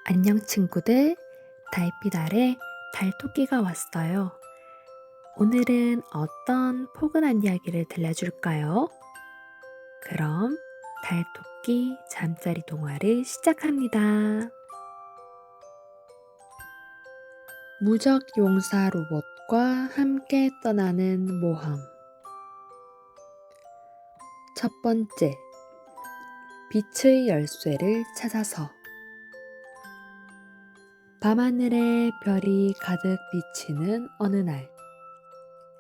안녕 친구들, 달빛 아래 달토끼가 왔어요. 오늘은 어떤 포근한 이야기를 들려줄까요? 그럼 달토끼 잠자리 동화를 시작합니다. 무적 용사 로봇과 함께 떠나는 모험. 첫 번째, 빛의 열쇠를 찾아서. 밤하늘에 별이 가득 비치는 어느 날,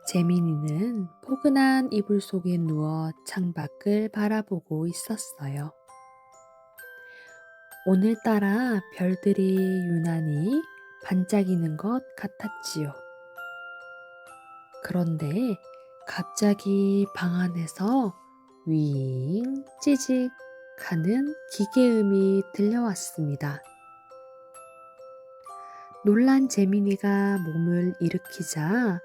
재민이는 포근한 이불 속에 누워 창밖을 바라보고 있었어요. 오늘따라 별들이 유난히 반짝이는 것 같았지요. 그런데 갑자기 방 안에서 윙 찌직 하는 기계음이 들려왔습니다. 놀란 재민이가 몸을 일으키자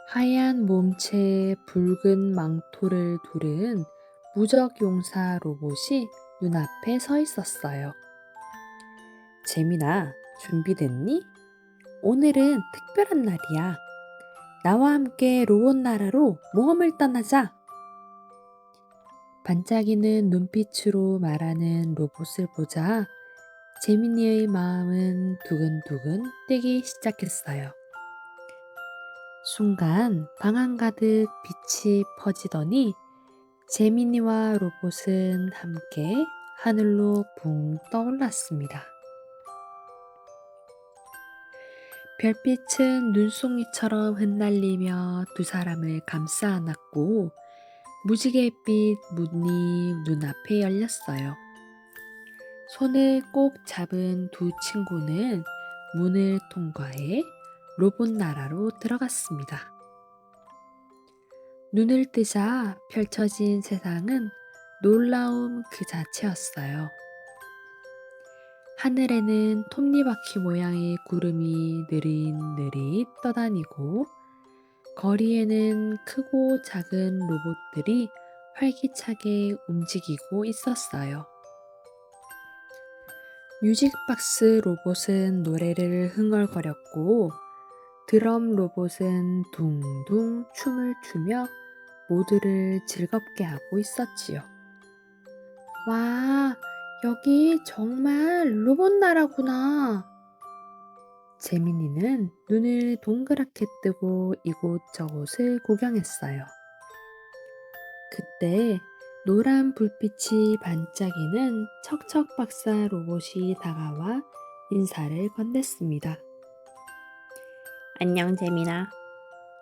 하얀 몸체에 붉은 망토를 두른 무적 용사 로봇이 눈앞에 서 있었어요. 재민아, 준비됐니? 오늘은 특별한 날이야. 나와 함께 로봇 나라로 모험을 떠나자. 반짝이는 눈빛으로 말하는 로봇을 보자 재민이의 마음은 두근두근 뛰기 시작했어요. 순간 방 안 가득 빛이 퍼지더니 재민이와 로봇은 함께 하늘로 붕 떠올랐습니다. 별빛은 눈송이처럼 흩날리며 두 사람을 감싸 안았고 무지갯빛 문이 눈앞에 열렸어요. 손을 꼭 잡은 두 친구는 문을 통과해 로봇 나라로 들어갔습니다. 눈을 뜨자 펼쳐진 세상은 놀라움 그 자체였어요. 하늘에는 톱니바퀴 모양의 구름이 느릿느릿 떠다니고 거리에는 크고 작은 로봇들이 활기차게 움직이고 있었어요. 뮤직박스 로봇은 노래를 흥얼거렸고 드럼 로봇은 둥둥 춤을 추며 모두를 즐겁게 하고 있었지요. 와, 여기 정말 로봇 나라구나. 재민이는 눈을 동그랗게 뜨고 이곳저곳을 구경했어요. 그때 노란 불빛이 반짝이는 척척박사 로봇이 다가와 인사를 건넸습니다. 안녕, 재민아.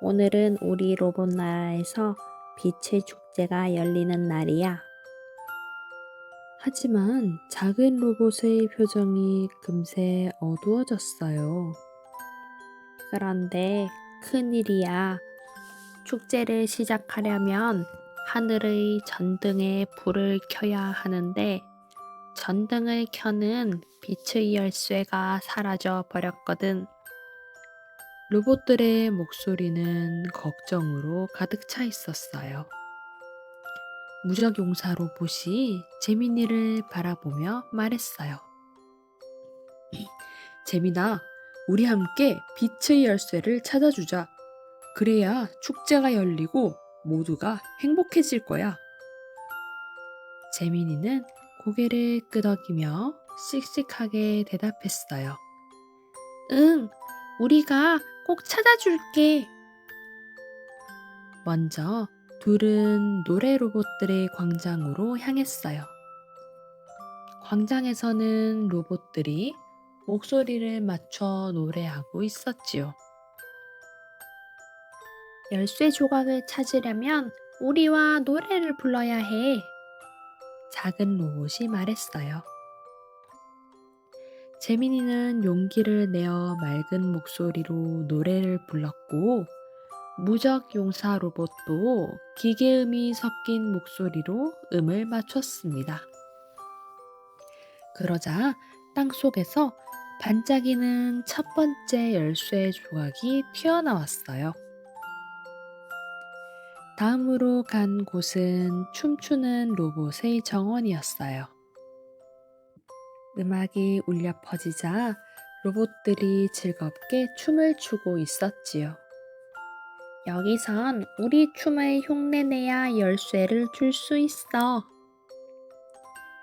오늘은 우리 로봇 나라에서 빛의 축제가 열리는 날이야. 하지만 작은 로봇의 표정이 금세 어두워졌어요. 그런데 큰일이야. 축제를 시작하려면 하늘의 전등에 불을 켜야 하는데 전등을 켜는 빛의 열쇠가 사라져 버렸거든. 로봇들의 목소리는 걱정으로 가득 차 있었어요. 무적용사 로봇이 재민이를 바라보며 말했어요. 재민아, 우리 함께 빛의 열쇠를 찾아주자. 그래야 축제가 열리고 모두가 행복해질 거야. 재민이는 고개를 끄덕이며 씩씩하게 대답했어요. 응, 우리가 꼭 찾아줄게. 먼저 둘은 노래 로봇들의 광장으로 향했어요. 광장에서는 로봇들이 목소리를 맞춰 노래하고 있었지요. 열쇠 조각을 찾으려면 우리와 노래를 불러야 해. 작은 로봇이 말했어요. 재민이는 용기를 내어 맑은 목소리로 노래를 불렀고 무적 용사 로봇도 기계음이 섞인 목소리로 음을 맞췄습니다. 그러자 땅속에서 반짝이는 첫 번째 열쇠 조각이 튀어나왔어요. 다음으로 간 곳은 춤추는 로봇의 정원이었어요. 음악이 울려 퍼지자 로봇들이 즐겁게 춤을 추고 있었지요. 여기선 우리 춤을 흉내내야 열쇠를 줄 수 있어.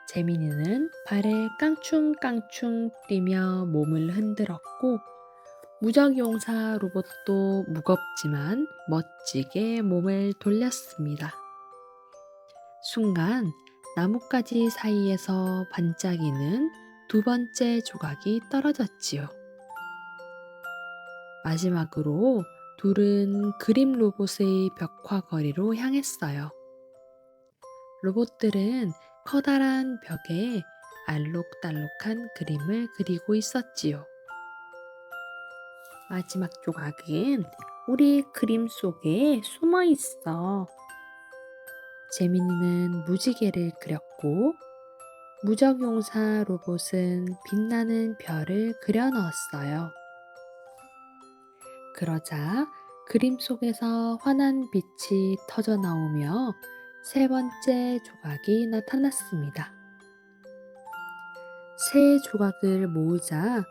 재민이는 발을 깡충깡충 뛰며 몸을 흔들었고 무적용사 로봇도 무겁지만 멋지게 몸을 돌렸습니다. 순간 나뭇가지 사이에서 반짝이는 두 번째 조각이 떨어졌지요. 마지막으로 둘은 그림 로봇의 벽화거리로 향했어요. 로봇들은 커다란 벽에 알록달록한 그림을 그리고 있었지요. 마지막 조각은 우리 그림 속에 숨어 있어. 재민이는 무지개를 그렸고 무적용사 로봇은 빛나는 별을 그려 넣었어요. 그러자 그림 속에서 환한 빛이 터져 나오며 세 번째 조각이 나타났습니다. 세 조각을 모으자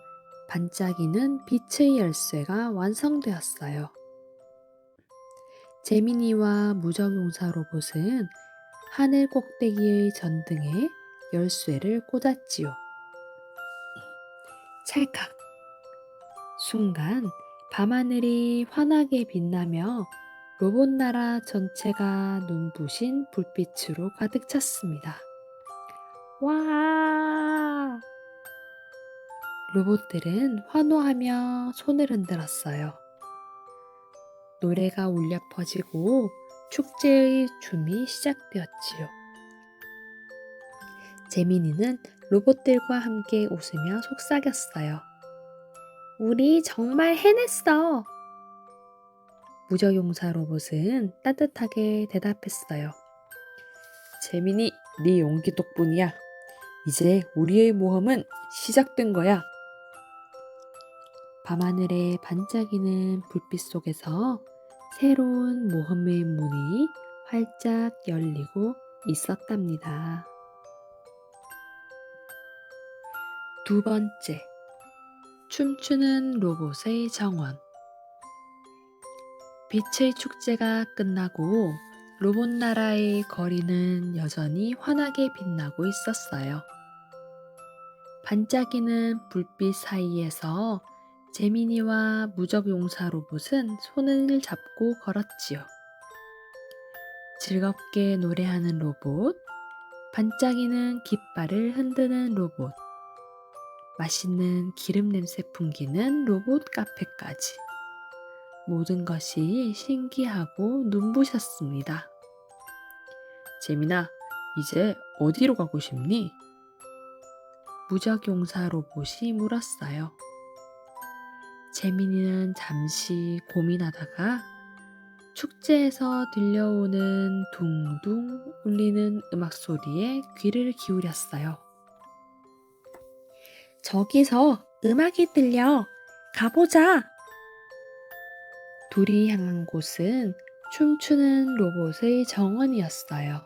반짝이는 빛의 열쇠가 완성되었어요. 재민이와 무적용사 로봇은 하늘 꼭대기의 전등에 열쇠를 꽂았지요. 찰칵! 순간 밤하늘이 환하게 빛나며 로봇나라 전체가 눈부신 불빛으로 가득 찼습니다. 와! 로봇들은 환호하며 손을 흔들었어요. 노래가 울려 퍼지고 축제의 춤이 시작되었지요. 재민이는 로봇들과 함께 웃으며 속삭였어요. 우리 정말 해냈어. 무적용사 로봇은 따뜻하게 대답했어요. 재민이, 네 용기 덕분이야. 이제 우리의 모험은 시작된 거야. 밤하늘에 반짝이는 불빛 속에서 새로운 모험의 문이 활짝 열리고 있었답니다. 두 번째, 춤추는 로봇의 정원. 빛의 축제가 끝나고 로봇 나라의 거리는 여전히 환하게 빛나고 있었어요. 반짝이는 불빛 사이에서 재민이와 무적용사 로봇은 손을 잡고 걸었지요. 즐겁게 노래하는 로봇, 반짝이는 깃발을 흔드는 로봇, 맛있는 기름 냄새 풍기는 로봇 카페까지. 모든 것이 신기하고 눈부셨습니다. 재민아, 이제 어디로 가고 싶니? 무적용사 로봇이 물었어요. 재민이는 잠시 고민하다가 축제에서 들려오는 둥둥 울리는 음악 소리에 귀를 기울였어요. 저기서 음악이 들려. 가보자. 둘이 향한 곳은 춤추는 로봇의 정원이었어요.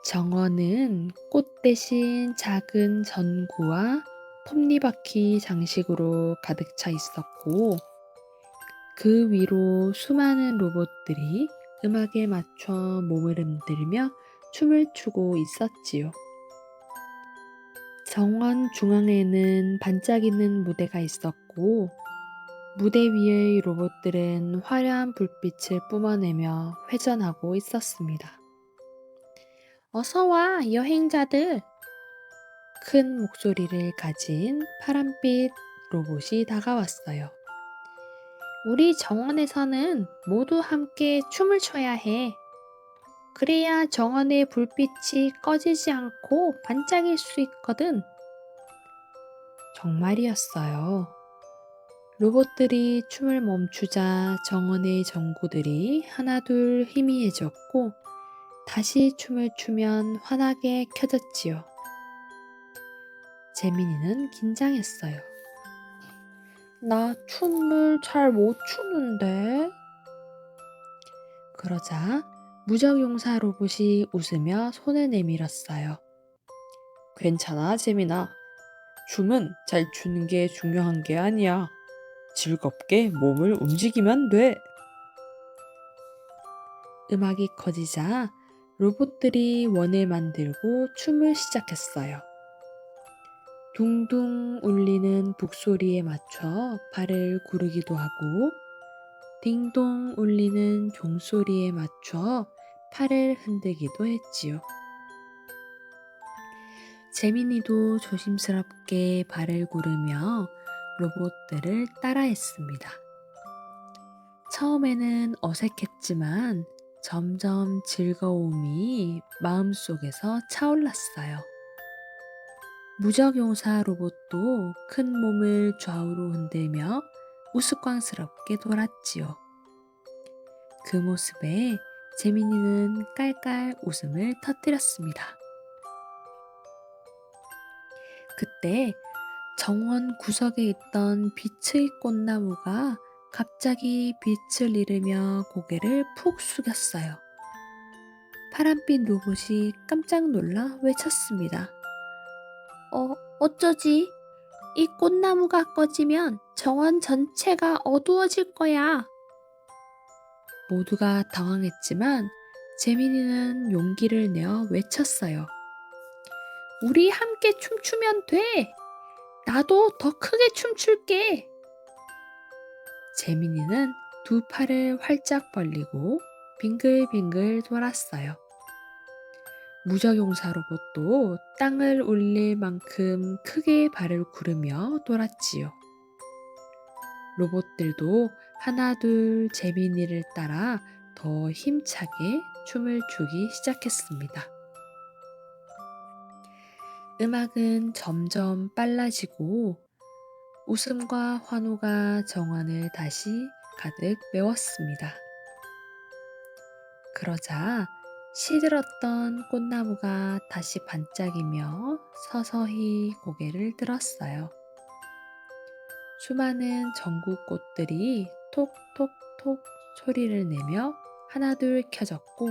정원은 꽃 대신 작은 전구와 톱니바퀴 장식으로 가득 차 있었고 그 위로 수많은 로봇들이 음악에 맞춰 몸을 흔들며 춤을 추고 있었지요. 정원 중앙에는 반짝이는 무대가 있었고 무대 위의 로봇들은 화려한 불빛을 뿜어내며 회전하고 있었습니다. 어서 와, 여행자들. 큰 목소리를 가진 파란빛 로봇이 다가왔어요. 우리 정원에서는 모두 함께 춤을 춰야 해. 그래야 정원의 불빛이 꺼지지 않고 반짝일 수 있거든. 정말이었어요. 로봇들이 춤을 멈추자 정원의 전구들이 하나둘 희미해졌고 다시 춤을 추면 환하게 켜졌지요. 재민이는 긴장했어요. 나 춤을 잘 못 추는데. 그러자 무적용사 로봇이 웃으며 손을 내밀었어요. 괜찮아, 재민아. 춤은 잘 추는 게 중요한 게 아니야. 즐겁게 몸을 움직이면 돼. 음악이 커지자 로봇들이 원을 만들고 춤을 시작했어요. 둥둥 울리는 북소리에 맞춰 발을 구르기도 하고 딩동 울리는 종소리에 맞춰 팔을 흔들기도 했지요. 재민이도 조심스럽게 발을 구르며 로봇들을 따라했습니다. 처음에는 어색했지만 점점 즐거움이 마음속에서 차올랐어요. 무적용사 로봇도 큰 몸을 좌우로 흔들며 우스꽝스럽게 돌았지요. 그 모습에 재민이는 깔깔 웃음을 터뜨렸습니다. 그때 정원 구석에 있던 빛의 꽃나무가 갑자기 빛을 잃으며 고개를 푹 숙였어요. 파란빛 로봇이 깜짝 놀라 외쳤습니다. 어쩌지? 이 꽃나무가 꺼지면 정원 전체가 어두워질 거야. 모두가 당황했지만 재민이는 용기를 내어 외쳤어요. 우리 함께 춤추면 돼. 나도 더 크게 춤출게. 재민이는 두 팔을 활짝 벌리고 빙글빙글 돌았어요. 무적용사 로봇도 땅을 울릴 만큼 크게 발을 구르며 돌았지요. 로봇들도 하나 둘 재민이를 따라 더 힘차게 춤을 추기 시작했습니다. 음악은 점점 빨라지고 웃음과 환호가 정원을 다시 가득 메웠습니다. 그러자 시들었던 꽃나무가 다시 반짝이며 서서히 고개를 들었어요. 수많은 전구꽃들이 톡톡톡 소리를 내며 하나둘 켜졌고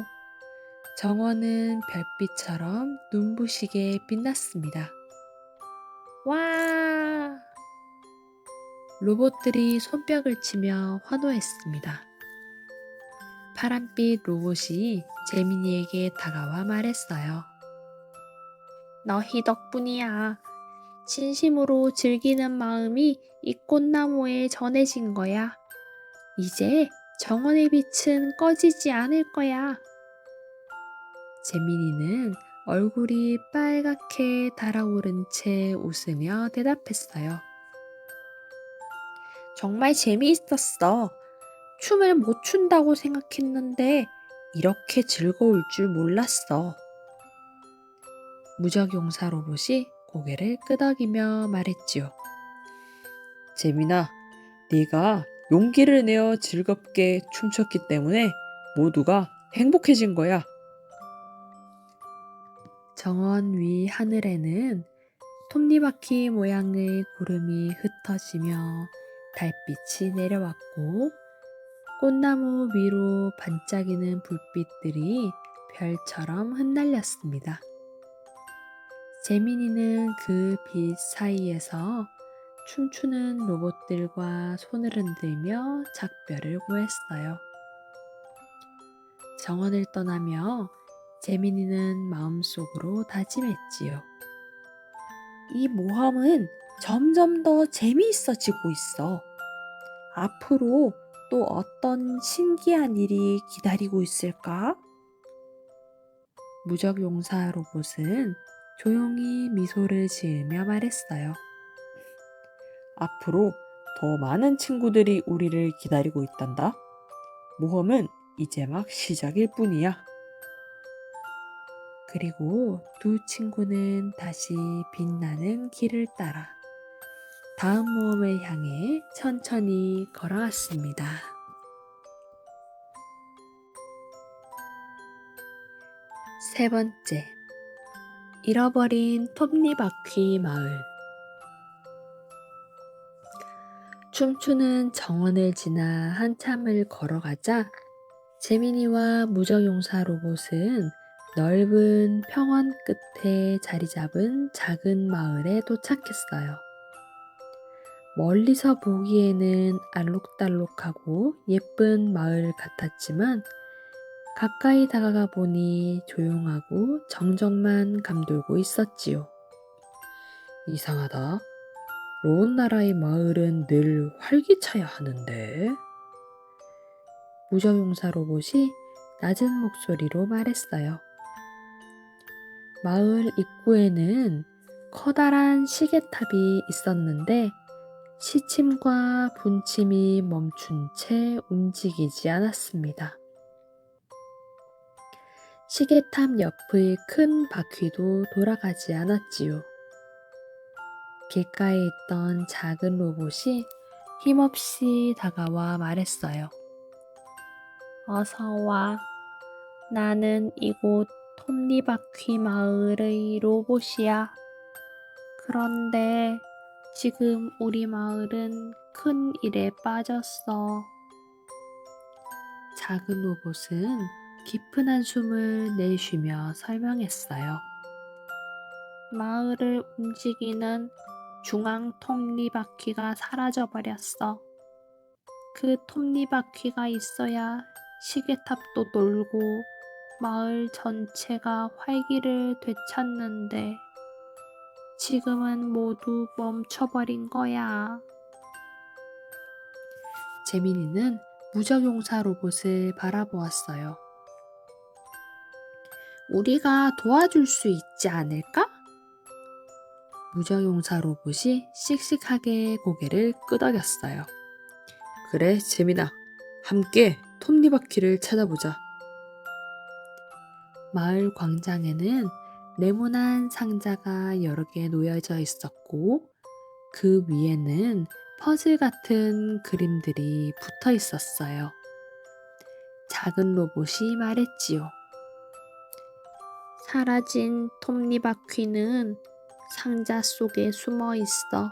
정원은 별빛처럼 눈부시게 빛났습니다. 와! 로봇들이 손뼉을 치며 환호했습니다. 파란빛 로봇이 재민이에게 다가와 말했어요. 너희 덕분이야. 진심으로 즐기는 마음이 이 꽃나무에 전해진 거야. 이제 정원의 빛은 꺼지지 않을 거야. 재민이는 얼굴이 빨갛게 달아오른 채 웃으며 대답했어요. 정말 재미있었어. 춤을 못 춘다고 생각했는데 이렇게 즐거울 줄 몰랐어. 무적용사 로봇이 고개를 끄덕이며 말했지요. 재민아, 네가 용기를 내어 즐겁게 춤췄기 때문에 모두가 행복해진 거야. 정원 위 하늘에는 톱니바퀴 모양의 구름이 흩어지며 달빛이 내려왔고 꽃나무 위로 반짝이는 불빛들이 별처럼 흩날렸습니다. 재민이는 그 빛 사이에서 춤추는 로봇들과 손을 흔들며 작별을 구했어요. 정원을 떠나며 재민이는 마음속으로 다짐했지요. 이 모험은 점점 더 재미있어지고 있어. 앞으로 또 어떤 신기한 일이 기다리고 있을까? 무적용사 로봇은 조용히 미소를 지으며 말했어요. 앞으로 더 많은 친구들이 우리를 기다리고 있단다. 모험은 이제 막 시작일 뿐이야. 그리고 두 친구는 다시 빛나는 길을 따라 다음 모험을 향해 천천히 걸어갔습니다. 세 번째, 잃어버린 톱니바퀴 마을. 춤추는 정원을 지나 한참을 걸어가자 재민이와 무적용사 로봇은 넓은 평원 끝에 자리 잡은 작은 마을에 도착했어요. 멀리서 보기에는 알록달록하고 예쁜 마을 같았지만 가까이 다가가 보니 조용하고 정적만 감돌고 있었지요. 이상하다. 로운나라의 마을은 늘 활기차야 하는데. 무적용사 로봇이 낮은 목소리로 말했어요. 마을 입구에는 커다란 시계탑이 있었는데 시침과 분침이 멈춘 채 움직이지 않았습니다. 시계탑 옆의 큰 바퀴도 돌아가지 않았지요. 길가에 있던 작은 로봇이 힘없이 다가와 말했어요. 어서 와. 나는 이곳 톱니바퀴 마을의 로봇이야. 그런데 지금 우리 마을은 큰 일에 빠졌어. 작은 로봇은 깊은 한숨을 내쉬며 설명했어요. 마을을 움직이는 중앙 톱니바퀴가 사라져버렸어. 그 톱니바퀴가 있어야 시계탑도 돌고 마을 전체가 활기를 되찾는데 지금은 모두 멈춰버린 거야. 재민이는 무적용사 로봇을 바라보았어요. 우리가 도와줄 수 있지 않을까? 무적용사 로봇이 씩씩하게 고개를 끄덕였어요. 그래, 재민아. 함께 톱니바퀴를 찾아보자. 마을 광장에는 네모난 상자가 여러 개 놓여져 있었고 그 위에는 퍼즐 같은 그림들이 붙어 있었어요. 작은 로봇이 말했지요. 사라진 톱니바퀴는 상자 속에 숨어 있어.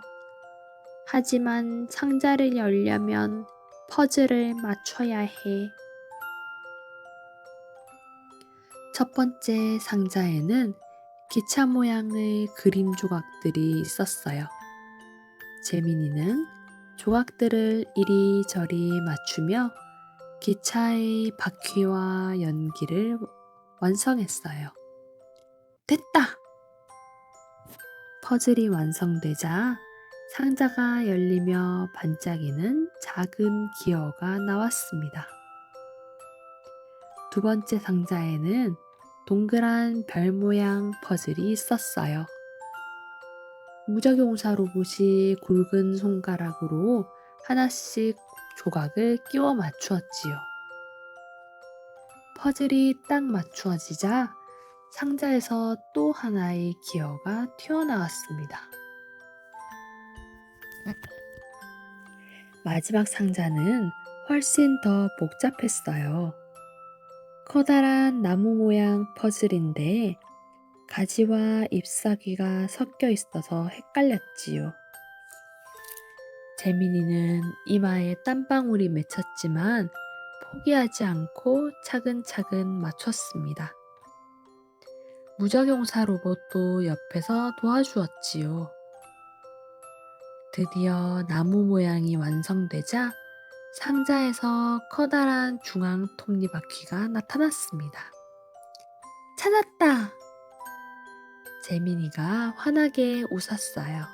하지만 상자를 열려면 퍼즐을 맞춰야 해. 첫 번째 상자에는 기차 모양의 그림 조각들이 있었어요. 재민이는 조각들을 이리저리 맞추며 기차의 바퀴와 연기를 완성했어요. 됐다! 퍼즐이 완성되자 상자가 열리며 반짝이는 작은 기어가 나왔습니다. 두 번째 상자에는 동그란 별 모양 퍼즐이 있었어요. 무적용사 로봇이 굵은 손가락으로 하나씩 조각을 끼워 맞추었지요. 퍼즐이 딱 맞추어지자 상자에서 또 하나의 기어가 튀어나왔습니다. 마지막 상자는 훨씬 더 복잡했어요. 커다란 나무 모양 퍼즐인데 가지와 잎사귀가 섞여 있어서 헷갈렸지요. 재민이는 이마에 땀방울이 맺혔지만 포기하지 않고 차근차근 맞췄습니다. 무적용사 로봇도 옆에서 도와주었지요. 드디어 나무 모양이 완성되자 상자에서 커다란 중앙 톱니바퀴가 나타났습니다. 찾았다! 재민이가 환하게 웃었어요.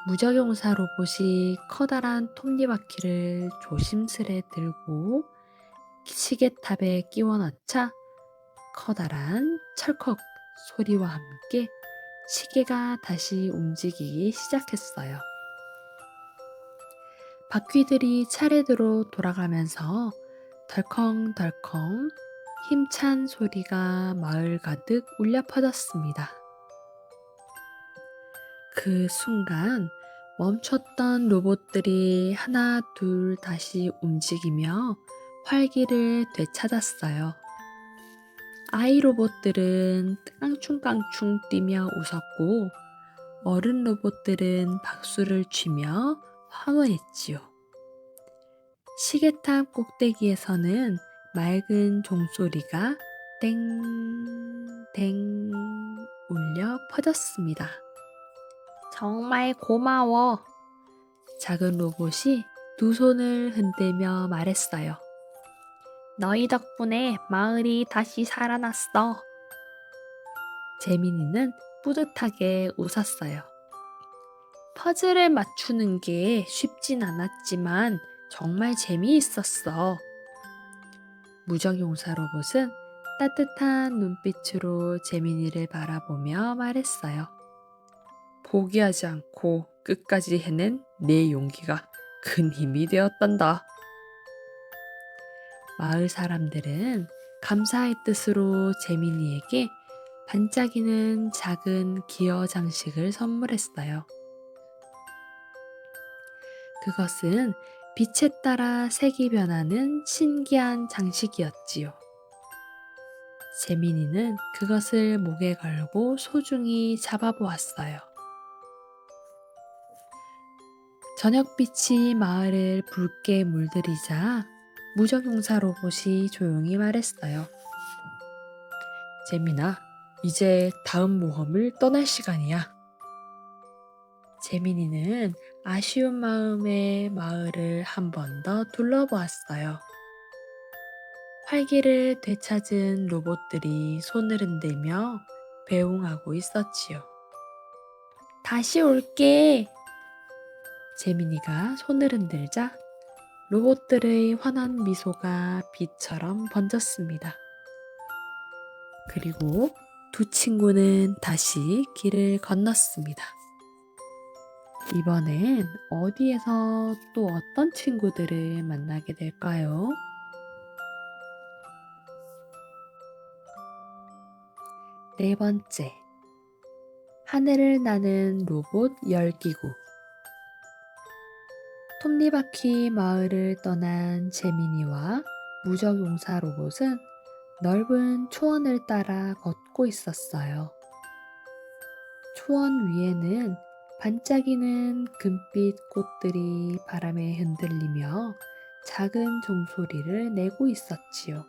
무적용사 로봇이 커다란 톱니바퀴를 조심스레 들고 시계탑에 끼워 넣자 커다란 철컥 소리와 함께 시계가 다시 움직이기 시작했어요. 바퀴들이 차례대로 돌아가면서 덜컹덜컹 힘찬 소리가 마을 가득 울려 퍼졌습니다. 그 순간 멈췄던 로봇들이 하나 둘 다시 움직이며 활기를 되찾았어요. 아이 로봇들은 깡충깡충 뛰며 웃었고 어른 로봇들은 박수를 치며 환호했지요. 시계탑 꼭대기에서는 맑은 종소리가 땡땡 울려 퍼졌습니다. 정말 고마워. 작은 로봇이 두 손을 흔들며 말했어요. 너희 덕분에 마을이 다시 살아났어. 재민이는 뿌듯하게 웃었어요. 퍼즐을 맞추는 게 쉽진 않았지만 정말 재미있었어. 무적용사 로봇은 따뜻한 눈빛으로 재민이를 바라보며 말했어요. 포기하지 않고 끝까지 해낸 내 용기가 큰 힘이 되었단다. 마을 사람들은 감사의 뜻으로 재민이에게 반짝이는 작은 기어 장식을 선물했어요. 그것은 빛에 따라 색이 변하는 신기한 장식이었지요. 재민이는 그것을 목에 걸고 소중히 잡아보았어요. 저녁빛이 마을을 붉게 물들이자 무적용사 로봇이 조용히 말했어요. 재민아, 이제 다음 모험을 떠날 시간이야. 재민이는 아쉬운 마음에 마을을 한 번 더 둘러보았어요. 활기를 되찾은 로봇들이 손을 흔들며 배웅하고 있었지요. 다시 올게. 재민이가 손을 흔들자 로봇들의 환한 미소가 빛처럼 번졌습니다. 그리고 두 친구는 다시 길을 건넜습니다. 이번엔 어디에서 또 어떤 친구들을 만나게 될까요? 네 번째, 하늘을 나는 로봇 열기구. 톱니바퀴 마을을 떠난 재민이와 무적용사 로봇은 넓은 초원을 따라 걷고 있었어요. 초원 위에는 반짝이는 금빛 꽃들이 바람에 흔들리며 작은 종소리를 내고 있었지요.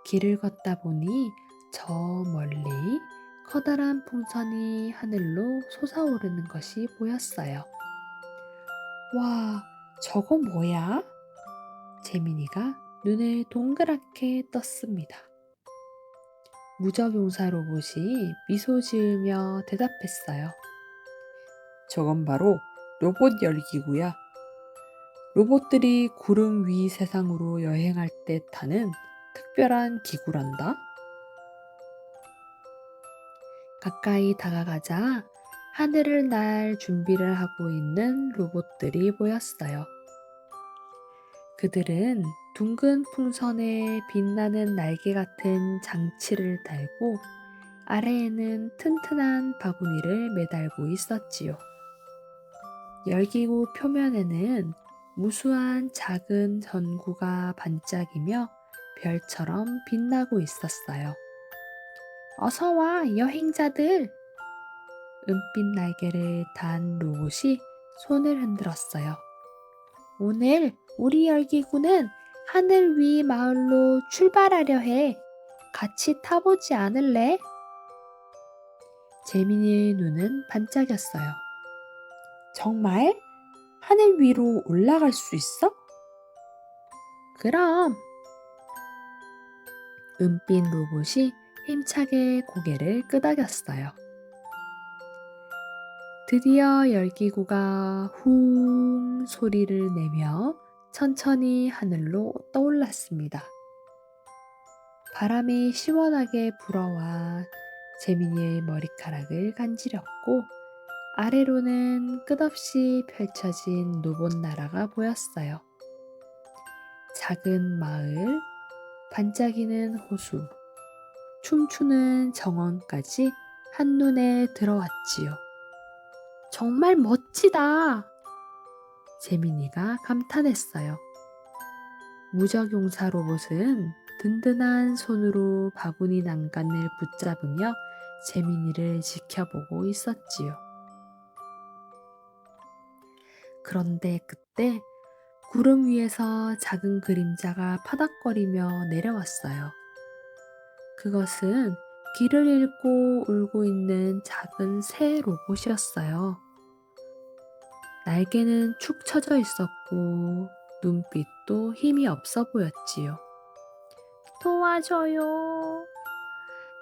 길을 걷다 보니 저 멀리 커다란 풍선이 하늘로 솟아오르는 것이 보였어요. 와, 저거 뭐야? 재민이가 눈을 동그랗게 떴습니다. 무적용사 로봇이 미소 지으며 대답했어요. 저건 바로 로봇 열기구야. 로봇들이 구름 위 세상으로 여행할 때 타는 특별한 기구란다. 가까이 다가가자 하늘을 날 준비를 하고 있는 로봇들이 보였어요. 그들은 둥근 풍선에 빛나는 날개 같은 장치를 달고 아래에는 튼튼한 바구니를 매달고 있었지요. 열기구 표면에는 무수한 작은 전구가 반짝이며 별처럼 빛나고 있었어요. 어서 와, 여행자들! 은빛 날개를 단 로봇이 손을 흔들었어요. 오늘 우리 열기구는 하늘 위 마을로 출발하려 해. 같이 타보지 않을래? 재민이의 눈은 반짝였어요. 정말? 하늘 위로 올라갈 수 있어? 그럼. 은빛 로봇이 힘차게 고개를 끄덕였어요. 드디어 열기구가 훌 소리를 내며 천천히 하늘로 떠올랐습니다. 바람이 시원하게 불어와 재민이의 머리카락을 간지렸고 아래로는 끝없이 펼쳐진 로봇 나라가 보였어요. 작은 마을, 반짝이는 호수, 춤추는 정원까지 한눈에 들어왔지요. 정말 멋지다! 재민이가 감탄했어요. 무적용사 로봇은 든든한 손으로 바구니 난간을 붙잡으며 재민이를 지켜보고 있었지요. 그런데 그때 구름 위에서 작은 그림자가 파닥거리며 내려왔어요. 그것은 길을 잃고 울고 있는 작은 새 로봇이었어요. 날개는 축 처져 있었고 눈빛도 힘이 없어 보였지요. 도와줘요.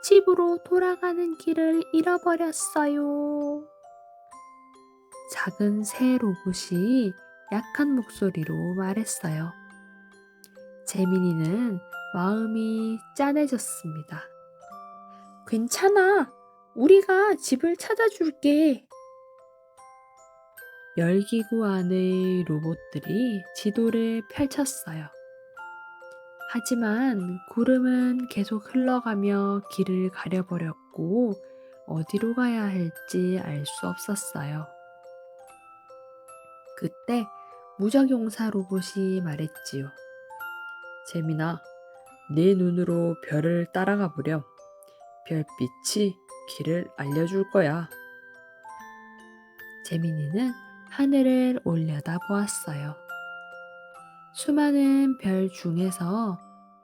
집으로 돌아가는 길을 잃어버렸어요. 작은 새 로봇이 약한 목소리로 말했어요. 재민이는 마음이 짠해졌습니다. 괜찮아. 우리가 집을 찾아줄게. 열기구 안의 로봇들이 지도를 펼쳤어요. 하지만 구름은 계속 흘러가며 길을 가려버렸고 어디로 가야 할지 알 수 없었어요. 그때 무적용사 로봇이 말했지요. 재민아, 네 눈으로 별을 따라가 보렴. 별빛이 길을 알려줄 거야. 재민이는 하늘을 올려다 보았어요. 수많은 별 중에서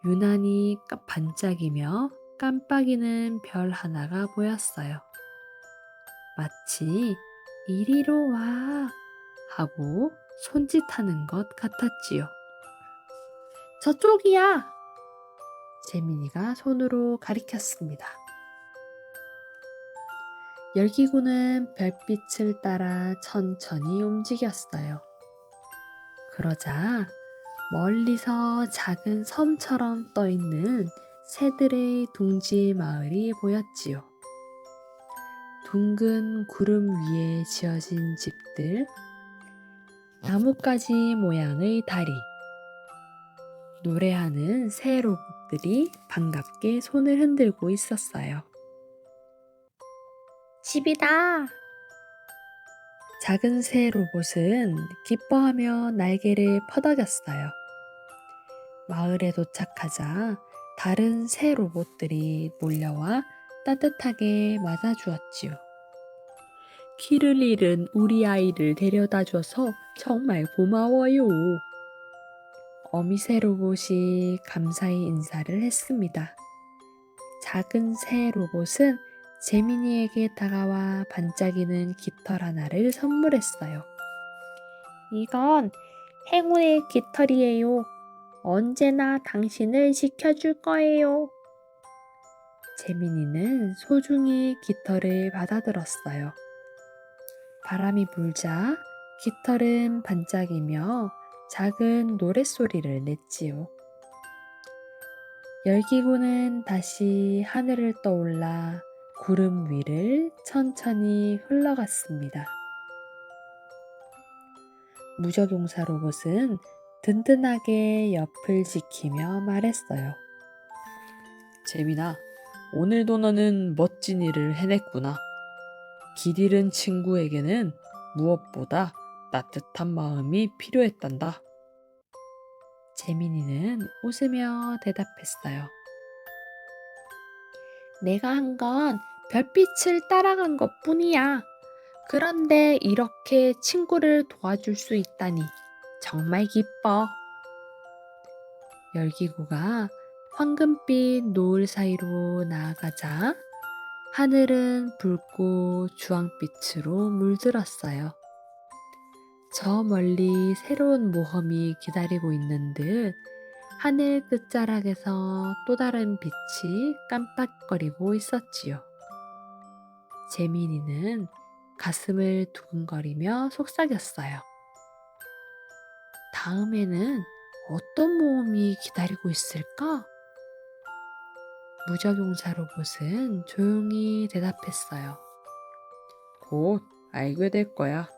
유난히 반짝이며 깜빡이는 별 하나가 보였어요. 마치 이리로 와 하고 손짓하는 것 같았지요. 저쪽이야! 재민이가 손으로 가리켰습니다. 열기구는 별빛을 따라 천천히 움직였어요. 그러자 멀리서 작은 섬처럼 떠있는 새들의 둥지 마을이 보였지요. 둥근 구름 위에 지어진 집들, 나뭇가지 모양의 다리, 노래하는 새 로봇들이 반갑게 손을 흔들고 있었어요. 집이다! 작은 새 로봇은 기뻐하며 날개를 퍼덕였어요. 마을에 도착하자 다른 새 로봇들이 몰려와 따뜻하게 맞아주었지요. 길을 잃은 우리 아이를 데려다줘서 정말 고마워요. 어미새 로봇이 감사의 인사를 했습니다. 작은 새 로봇은 재민이에게 다가와 반짝이는 깃털 하나를 선물했어요. 이건 행운의 깃털이에요. 언제나 당신을 지켜줄 거예요. 재민이는 소중히 깃털을 받아들었어요. 바람이 불자 깃털은 반짝이며 작은 노랫소리를 냈지요. 열기구는 다시 하늘을 떠올라 구름 위를 천천히 흘러갔습니다. 무적용사 로봇은 든든하게 옆을 지키며 말했어요. 재민아, 오늘도 너는 멋진 일을 해냈구나. 길 잃은 친구에게는 무엇보다 따뜻한 마음이 필요했단다. 재민이는 웃으며 대답했어요. 내가 한 건 별빛을 따라간 것 뿐이야. 그런데 이렇게 친구를 도와줄 수 있다니 정말 기뻐. 열기구가 황금빛 노을 사이로 나아가자 하늘은 붉고 주황빛으로 물들었어요. 저 멀리 새로운 모험이 기다리고 있는 듯 하늘 끝자락에서 또 다른 빛이 깜빡거리고 있었지요. 재민이는 가슴을 두근거리며 속삭였어요. 다음에는 어떤 모험이 기다리고 있을까? 무적용사 로봇은 조용히 대답했어요. 곧 알게 될 거야.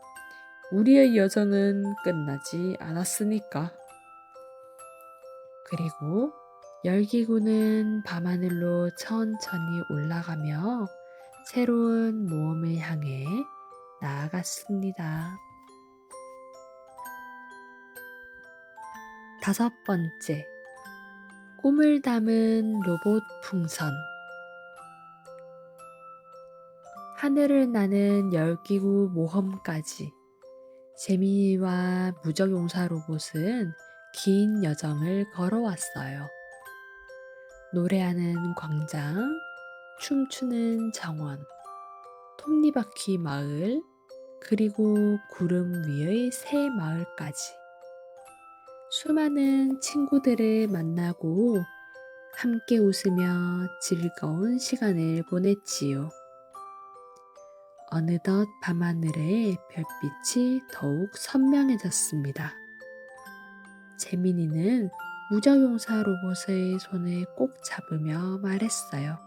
우리의 여정은 끝나지 않았으니까. 그리고 열기구는 밤하늘로 천천히 올라가며 새로운 모험을 향해 나아갔습니다. 5번째, 꿈을 담은 로봇 풍선. 하늘을 나는 열기구 모험까지 재민이와 무적용사 로봇은 긴 여정을 걸어왔어요. 노래하는 광장, 춤추는 정원, 톱니바퀴 마을, 그리고 구름 위의 새 마을까지. 수많은 친구들을 만나고 함께 웃으며 즐거운 시간을 보냈지요. 어느덧 밤하늘에 별빛이 더욱 선명해졌습니다. 재민이는 무적용사 로봇의 손을 꼭 잡으며 말했어요.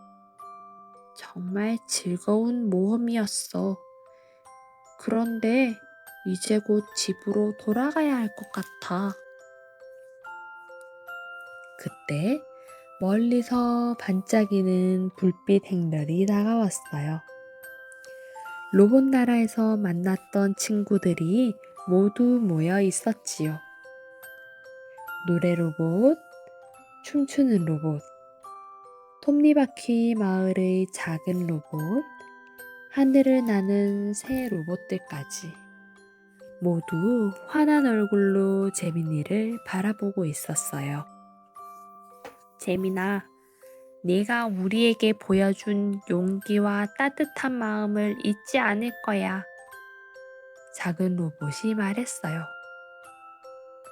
정말 즐거운 모험이었어. 그런데 이제 곧 집으로 돌아가야 할 것 같아. 그때 멀리서 반짝이는 불빛 행렬이 다가왔어요. 로봇 나라에서 만났던 친구들이 모두 모여 있었지요. 노래 로봇, 춤추는 로봇, 톱니바퀴 마을의 작은 로봇, 하늘을 나는 새 로봇들까지 모두 환한 얼굴로 재민이를 바라보고 있었어요. 재민아, 네가 우리에게 보여준 용기와 따뜻한 마음을 잊지 않을 거야. 작은 로봇이 말했어요.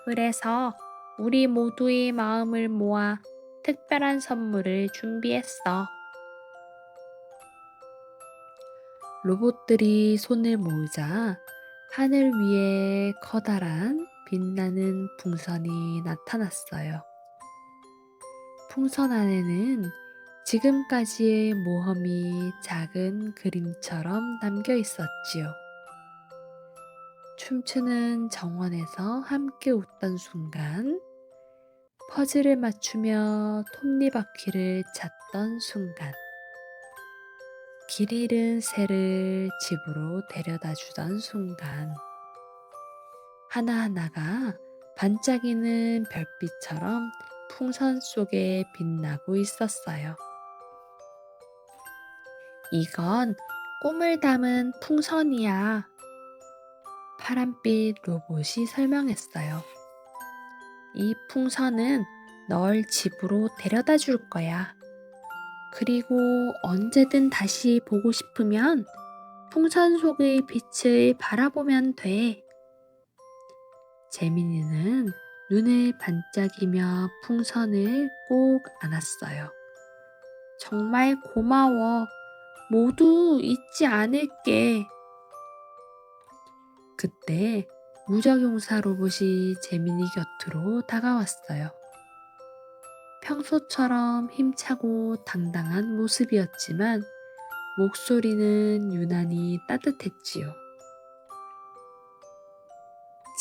그래서 우리 모두의 마음을 모아 특별한 선물을 준비했어. 로봇들이 손을 모으자 하늘 위에 커다란 빛나는 풍선이 나타났어요. 풍선 안에는 지금까지의 모험이 작은 그림처럼 담겨 있었지요. 춤추는 정원에서 함께 웃던 순간, 퍼즐을 맞추며 톱니바퀴를 찾던 순간, 길 잃은 새를 집으로 데려다 주던 순간, 하나하나가 반짝이는 별빛처럼 풍선 속에 빛나고 있었어요. 이건 꿈을 담은 풍선이야. 파란빛 로봇이 설명했어요. 이 풍선은 널 집으로 데려다 줄 거야. 그리고 언제든 다시 보고 싶으면 풍선 속의 빛을 바라보면 돼. 재민이는 눈을 반짝이며 풍선을 꼭 안았어요. 정말 고마워. 모두 잊지 않을게. 그때 무적용사 로봇이 재민이 곁으로 다가왔어요. 평소처럼 힘차고 당당한 모습이었지만 목소리는 유난히 따뜻했지요.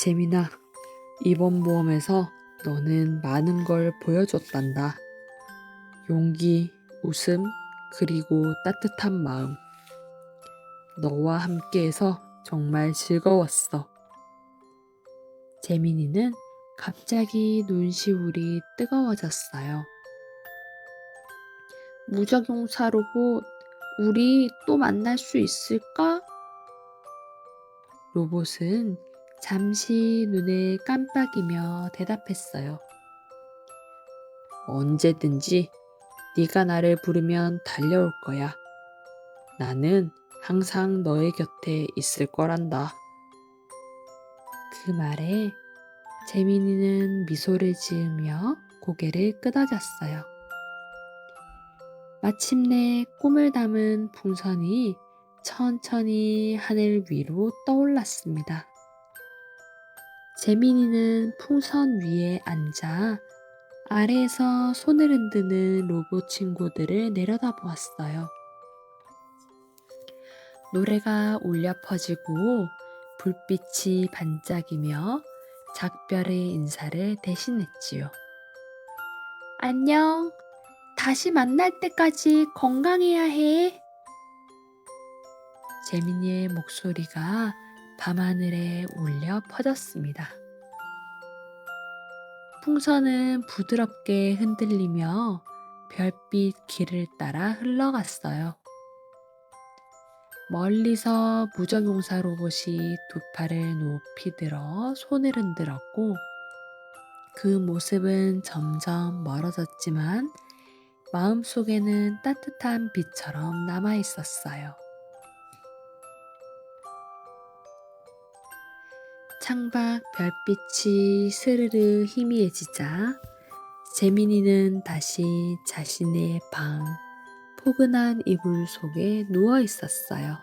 재민아, 이번 모험에서 너는 많은 걸 보여줬단다. 용기, 웃음, 그리고 따뜻한 마음. 너와 함께해서 정말 즐거웠어. 재민이는 갑자기 눈시울이 뜨거워졌어요. 무적용사 로봇, 우리 또 만날 수 있을까? 로봇은 잠시 눈을 깜빡이며 대답했어요. 언제든지 네가 나를 부르면 달려올 거야. 나는 항상 너의 곁에 있을 거란다. 그 말에 재민이는 미소를 지으며 고개를 끄덕였어요. 마침내 꿈을 담은 풍선이 천천히 하늘 위로 떠올랐습니다. 재민이는 풍선 위에 앉아 아래에서 손을 흔드는 로봇 친구들을 내려다보았어요. 노래가 울려 퍼지고 불빛이 반짝이며 작별의 인사를 대신했지요. 안녕. 다시 만날 때까지 건강해야 해. 재민이의 목소리가 밤하늘에 울려 퍼졌습니다. 풍선은 부드럽게 흔들리며 별빛 길을 따라 흘러갔어요. 멀리서 무적용사 로봇이 두 팔을 높이 들어 손을 흔들었고 그 모습은 점점 멀어졌지만 마음속에는 따뜻한 빛처럼 남아 있었어요. 창밖 별빛이 스르르 희미해지자 재민이는 다시 자신의 방 포근한 이불 속에 누워 있었어요.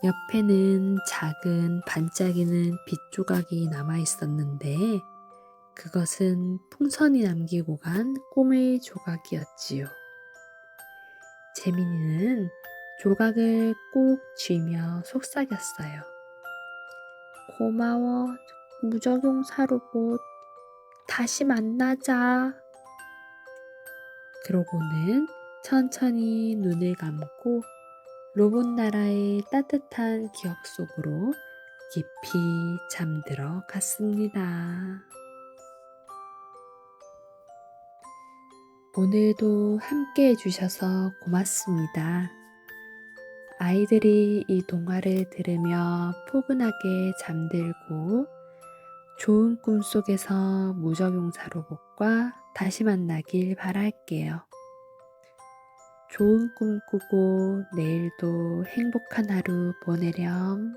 옆에는 작은 반짝이는 빛 조각이 남아 있었는데 그것은 풍선이 남기고 간 꿈의 조각이었지요. 재민이는 조각을 꼭 쥐며 속삭였어요. 고마워, 무적용사 로봇. 다시 만나자. 그러고는 천천히 눈을 감고 로봇 나라의 따뜻한 기억 속으로 깊이 잠들어 갔습니다. 오늘도 함께 해주셔서 고맙습니다. 아이들이 이 동화를 들으며 포근하게 잠들고 좋은 꿈 속에서 무적용사 로봇과 다시 만나길 바랄게요. 좋은 꿈 꾸고 내일도 행복한 하루 보내렴.